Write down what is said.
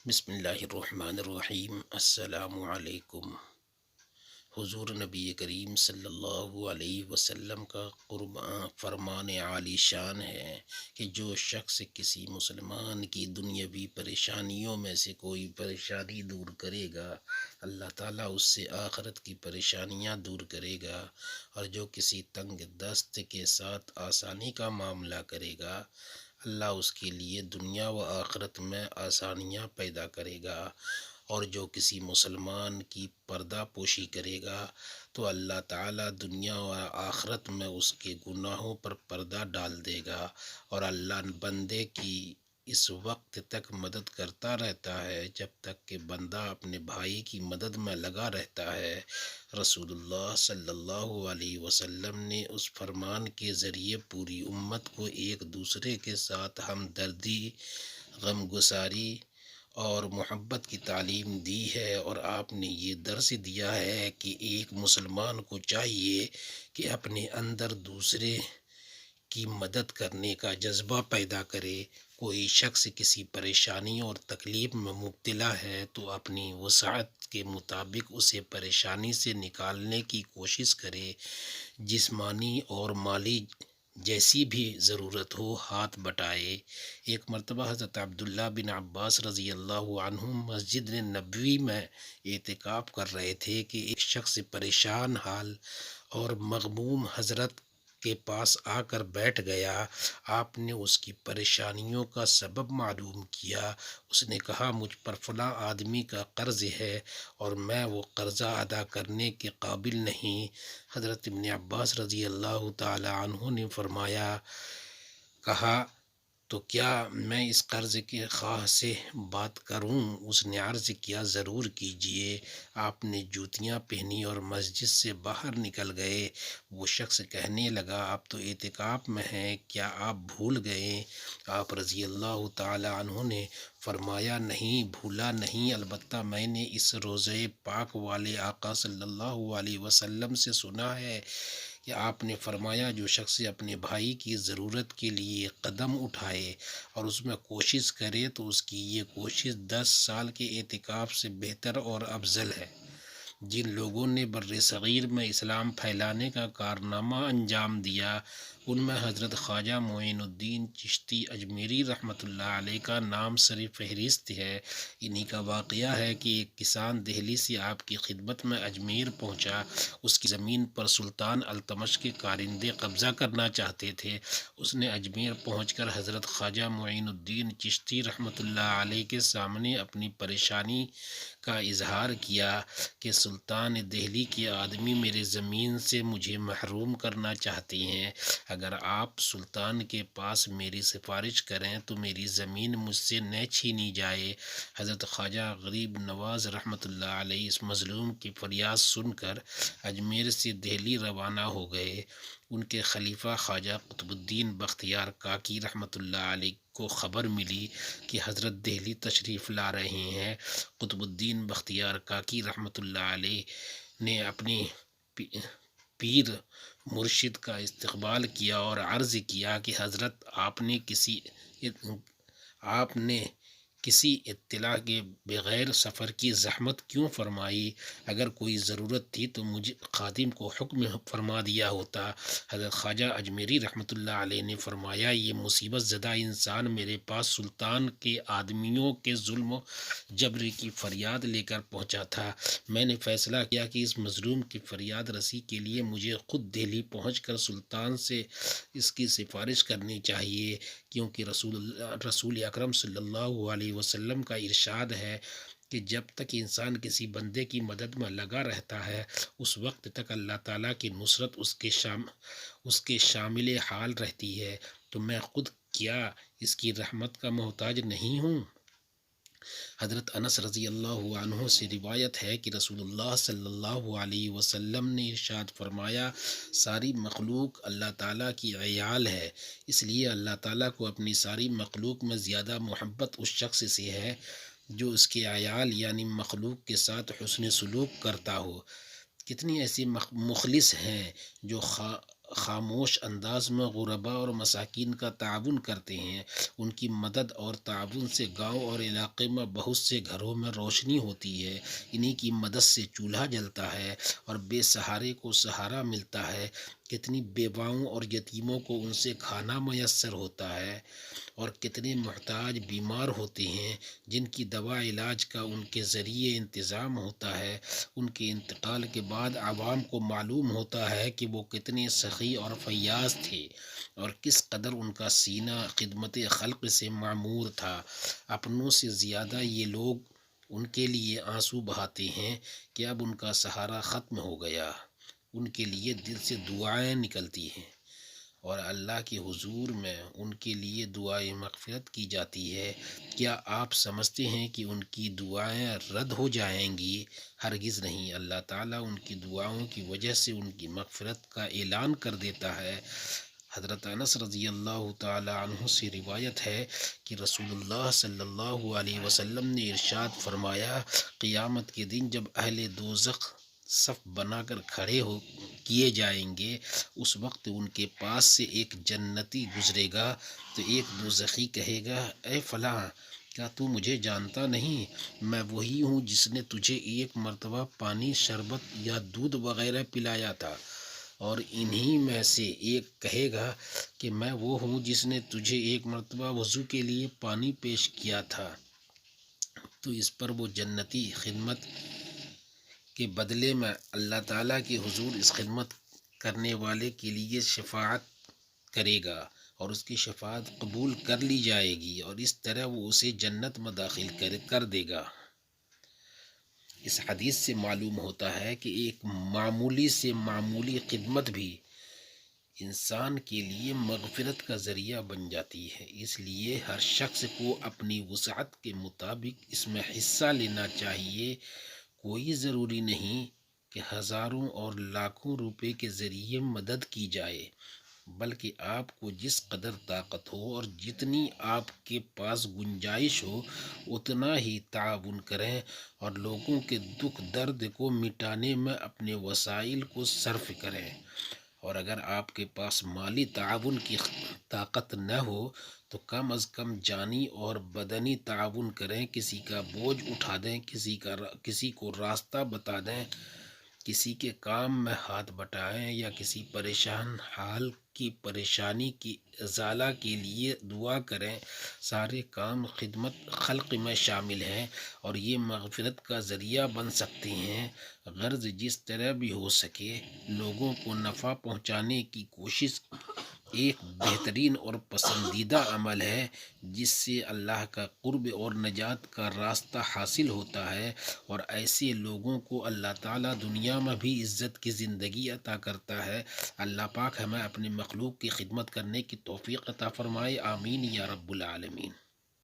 بسم اللہ الرحمن الرحیم۔ السلام علیکم۔ حضور نبی کریم صلی اللہ علیہ وسلم کا فرمان عالی شان ہے کہ جو شخص کسی مسلمان کی دنیاوی پریشانیوں میں سے کوئی پریشانی دور کرے گا، اللہ تعالیٰ اس سے آخرت کی پریشانیاں دور کرے گا، اور جو کسی تنگ دست کے ساتھ آسانی کا معاملہ کرے گا، اللہ اس کے لیے دنیا و آخرت میں آسانیاں پیدا کرے گا، اور جو کسی مسلمان کی پردہ پوشی کرے گا تو اللہ تعالیٰ دنیا و آخرت میں اس کے گناہوں پر پردہ ڈال دے گا، اور اللہ بندے کی اس وقت تک مدد کرتا رہتا ہے جب تک کہ بندہ اپنے بھائی کی مدد میں لگا رہتا ہے۔ رسول اللہ صلی اللہ علیہ وسلم نے اس فرمان کے ذریعے پوری امت کو ایک دوسرے کے ساتھ ہمدردی، غم گساری اور محبت کی تعلیم دی ہے، اور آپ نے یہ درس دیا ہے کہ ایک مسلمان کو چاہیے کہ اپنے اندر دوسرے کی مدد کرنے کا جذبہ پیدا کرے۔ کوئی شخص کسی پریشانی اور تکلیف میں مبتلا ہے تو اپنی وسعت کے مطابق اسے پریشانی سے نکالنے کی کوشش کرے، جسمانی اور مالی جیسی بھی ضرورت ہو ہاتھ بٹائے۔ ایک مرتبہ حضرت عبداللہ بن عباس رضی اللہ عنہ مسجد نبوی میں اعتکاف کر رہے تھے کہ ایک شخص پریشان حال اور مغموم حضرت کے پاس آ کر بیٹھ گیا۔ آپ نے اس کی پریشانیوں کا سبب معلوم کیا۔ اس نے کہا، مجھ پر فلاں آدمی کا قرض ہے اور میں وہ قرضہ ادا کرنے کے قابل نہیں۔ حضرت ابن عباس رضی اللہ تعالی عنہ نے کہا تو کیا میں اس قرض کے خواہ سے بات کروں؟ اس نے عرض کیا، ضرور کیجئے۔ آپ نے جوتیاں پہنی اور مسجد سے باہر نکل گئے۔ وہ شخص کہنے لگا، آپ تو اعتکاف میں ہیں، کیا آپ بھول گئے؟ آپ رضی اللہ تعالی عنہ نے فرمایا، نہیں، بھولا نہیں، البتہ میں نے اس روضہ پاک والے آقا صلی اللہ علیہ وسلم سے سنا ہے کہ آپ نے فرمایا، جو شخص اپنے بھائی کی ضرورت کے لیے قدم اٹھائے اور اس میں کوشش کرے تو اس کی یہ کوشش 10 سال کے اعتکاف سے بہتر اور افضل ہے۔ جن لوگوں نے بر صغیر میں اسلام پھیلانے کا کارنامہ انجام دیا، ان میں حضرت خواجہ معین الدین چشتی اجمیری رحمۃ اللہ علیہ کا نام سر فہرست ہے۔ انہی کا واقعہ ہے کہ ایک کسان دہلی سے آپ کی خدمت میں اجمیر پہنچا۔ اس کی زمین پر سلطان التمش کے کارندے قبضہ کرنا چاہتے تھے۔ اس نے اجمیر پہنچ کر حضرت خواجہ معین الدین چشتی رحمۃ اللہ علیہ کے سامنے اپنی پریشانی کا اظہار کیا کہ سلطان دہلی کے آدمی میرے زمین سے مجھے محروم کرنا چاہتے ہیں۔ اگر آپ سلطان کے پاس میری سفارش کریں تو میری زمین مجھ سے نہ چھینی جائے۔ حضرت خواجہ غریب نواز رحمۃ اللہ علیہ اس مظلوم کی فریاد سن کر اجمیر سے دہلی روانہ ہو گئے۔ ان کے خلیفہ خواجہ قطب الدین بختیار کاکی رحمۃ اللہ علیہ کو خبر ملی کہ حضرت دہلی تشریف لا رہے ہیں۔ قطب الدین بختیار کاکی رحمۃ اللہ علیہ نے اپنی پیر مرشد کا استقبال کیا اور عرض کیا کہ حضرت آپ نے کسی اطلاع کے بغیر سفر کی زحمت کیوں فرمائی؟ اگر کوئی ضرورت تھی تو مجھے خادم کو حکم فرما دیا ہوتا۔ حضرت خواجہ اجمیری رحمۃ اللہ علیہ نے فرمایا، یہ مصیبت زدہ انسان میرے پاس سلطان کے آدمیوں کے ظلم و جبر کی فریاد لے کر پہنچا تھا۔ میں نے فیصلہ کیا کہ اس مظلوم کی فریاد رسی کے لیے مجھے خود دہلی پہنچ کر سلطان سے اس کی سفارش کرنی چاہیے، کیونکہ رسول اکرم صلی اللہ علیہ وسلم کا ارشاد ہے کہ جب تک انسان کسی بندے کی مدد میں لگا رہتا ہے، اس وقت تک اللہ تعالیٰ کی نصرت اس کے شامل حال رہتی ہے۔ تو میں خود کیا اس کی رحمت کا محتاج نہیں ہوں؟ حضرت انس رضی اللہ عنہ سے روایت ہے کہ رسول اللہ صلی اللہ علیہ وسلم نے ارشاد فرمایا، ساری مخلوق اللہ تعالیٰ کی عیال ہے، اس لیے اللہ تعالیٰ کو اپنی ساری مخلوق میں زیادہ محبت اس شخص سے ہے جو اس کے عیال یعنی مخلوق کے ساتھ حسن سلوک کرتا ہو۔ کتنی ایسی مخلص ہیں جو خاموش انداز میں غرباء اور مساکین کا تعاون کرتے ہیں، ان کی مدد اور تعاون سے گاؤں اور علاقے میں بہت سے گھروں میں روشنی ہوتی ہے، انہی کی مدد سے چولہا جلتا ہے اور بے سہارے کو سہارا ملتا ہے، کتنی بیواؤں اور یتیموں کو ان سے کھانا میسر ہوتا ہے، اور کتنے محتاج بیمار ہوتے ہیں جن کی دوا علاج کا ان کے ذریعے انتظام ہوتا ہے۔ ان کے انتقال کے بعد عوام کو معلوم ہوتا ہے کہ وہ کتنے سخی اور فیاض تھے اور کس قدر ان کا سینہ خدمت خلق سے معمور تھا۔ اپنوں سے زیادہ یہ لوگ ان کے لیے آنسو بہاتے ہیں کہ اب ان کا سہارا ختم ہو گیا، ان کے لیے دل سے دعائیں نکلتی ہیں اور اللہ کے حضور میں ان کے لیے دعائیں مغفرت کی جاتی ہے۔ کیا آپ سمجھتے ہیں کہ ان کی دعائیں رد ہو جائیں گی؟ ہرگز نہیں، اللہ تعالیٰ ان کی دعاؤں کی وجہ سے ان کی مغفرت کا اعلان کر دیتا ہے۔ حضرت انس رضی اللہ تعالی عنہ سے روایت ہے کہ رسول اللہ صلی اللہ علیہ وسلم نے ارشاد فرمایا، قیامت کے دن جب اہل دوزخ صف بنا کر کھڑے کیے جائیں گے، اس وقت ان کے پاس سے ایک جنتی گزرے گا تو ایک دوزخی کہے گا، اے فلاں، کیا تو مجھے جانتا نہیں؟ میں وہی ہوں جس نے تجھے ایک مرتبہ پانی، شربت یا دودھ وغیرہ پلایا تھا۔ اور انہی میں سے ایک کہے گا کہ میں وہ ہوں جس نے تجھے ایک مرتبہ وضو کے لیے پانی پیش کیا تھا۔ تو اس پر وہ جنتی خدمت کے بدلے میں اللہ تعالیٰ کے حضور اس خدمت کرنے والے کے لیے شفاعت کرے گا اور اس کی شفاعت قبول کر لی جائے گی اور اس طرح وہ اسے جنت میں داخل کر دے گا۔ اس حدیث سے معلوم ہوتا ہے کہ ایک معمولی سے معمولی خدمت بھی انسان کے لیے مغفرت کا ذریعہ بن جاتی ہے، اس لیے ہر شخص کو اپنی وسعت کے مطابق اس میں حصہ لینا چاہیے۔ کوئی ضروری نہیں کہ ہزاروں اور لاکھوں روپے کے ذریعے مدد کی جائے، بلکہ آپ کو جس قدر طاقت ہو اور جتنی آپ کے پاس گنجائش ہو اتنا ہی تعاون کریں اور لوگوں کے دکھ درد کو مٹانے میں اپنے وسائل کو صرف کریں۔ اور اگر آپ کے پاس مالی تعاون کی طاقت نہ ہو تو کم از کم جانی اور بدنی تعاون کریں، کسی کا بوجھ اٹھا دیں، کسی کو راستہ بتا دیں، کسی کے کام میں ہاتھ بٹائیں یا کسی پریشان حال کی پریشانی کی ازالہ کے لیے دعا کریں۔ سارے کام خدمت خلق میں شامل ہیں اور یہ مغفرت کا ذریعہ بن سکتے ہیں۔ غرض جس طرح بھی ہو سکے لوگوں کو نفع پہنچانے کی کوشش ایک بہترین اور پسندیدہ عمل ہے جس سے اللہ کا قرب اور نجات کا راستہ حاصل ہوتا ہے، اور ایسے لوگوں کو اللہ تعالیٰ دنیا میں بھی عزت کی زندگی عطا کرتا ہے۔ اللہ پاک ہمیں اپنے مخلوق کی خدمت کرنے کی توفیق عطا فرمائے، آمین یا رب العالمین۔